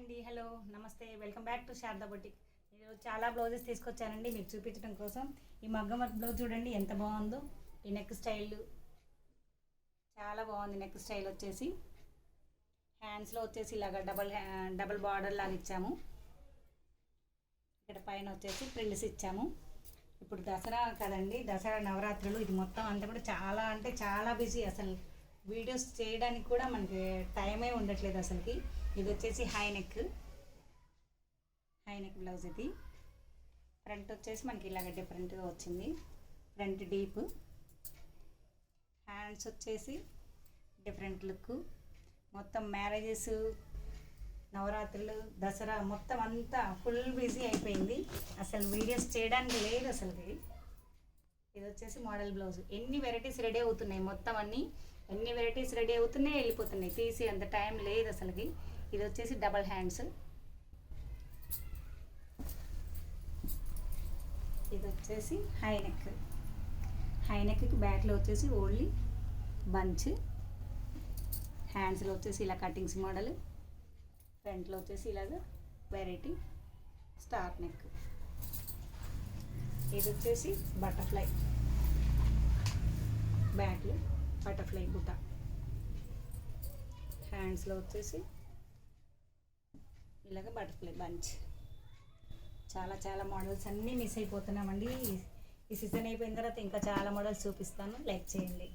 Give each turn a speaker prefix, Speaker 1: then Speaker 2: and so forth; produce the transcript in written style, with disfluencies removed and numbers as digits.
Speaker 1: అండి, హలో, నమస్తే, welcome back to Sharada boutique. నేను చాలా బ్లౌజెస్ తీసుకొచ్చానండి మీకు చూపించడం కోసం. ఈ మగ్గం వర్క్ బ్లౌజ్ చూడండి ఎంత బాగుందో. ఈ నెక్ స్టైల్ చాలా బాగుంది. నెక్ స్టైల్ వచ్చేసి హ్యాండ్స్లో వచ్చేసి ఇలాగ డబల్ బార్డర్ లాగా ఇచ్చాము. ఇక్కడ పైన వచ్చేసి ప్రిల్స్ ఇచ్చాము. ఇప్పుడు దసరా కదండి, దసరా నవరాత్రులు. ఇది మొత్తం అంతా కూడా చాలా అంటే చాలా బిజీ. అసలు వీడియోస్ చేయడానికి కూడా మనకి టైమే ఉండట్లేదు అసలుకి. ఇది వచ్చేసి హై నెక్ బ్లౌజ్. ఇది ఫ్రంట్ వచ్చేసి మనకి ఇలాగ డిఫరెంట్గా వచ్చింది. ఫ్రంట్ డీప్, హ్యాండ్స్ వచ్చేసి డిఫరెంట్ లుక్. మొత్తం మ్యారేజెస్, నవరాత్రులు, దసరా మొత్తం అంతా ఫుల్ బిజీ అయిపోయింది. అసలు వీడియోస్ చేయడానికి లేదు అసలుకి. ఇది వచ్చేసి మోడల్ బ్లౌజ్. ఎన్ని వెరైటీస్ రెడీ అవుతున్నాయి, మొత్తం ఎన్ని వెరైటీస్ రెడీ అవుతున్నాయి, వెళ్ళిపోతున్నాయి. తీసి అంత టైం లేదు అసలుకి. ఇది వచ్చేసి డబల్ హ్యాండ్స్. ఇది వచ్చేసి హై నెక్కి బ్యాక్లో వచ్చేసి ఓన్లీ బంచ్. హ్యాండ్స్లో వచ్చేసి ఇలా కటింగ్స్ మోడల్. ఫ్రంట్లో వచ్చేసి ఇలాగ వెరైటీ స్టార్ నెక్. ఇది వచ్చేసి బటర్ఫ్లై, బ్యాక్లో బటర్ఫ్లై బుట్ట. హ్యాండ్స్లో వచ్చేసి ఇలాగ బటర్ఫ్లై బంచ్. చాలా మోడల్స్ అన్నీ మిస్ అయిపోతున్నామండి. ఈ సీజన్ అయిపోయిన తర్వాత ఇంకా చాలా మోడల్స్ చూపిస్తాను. లైక్ చేయండి.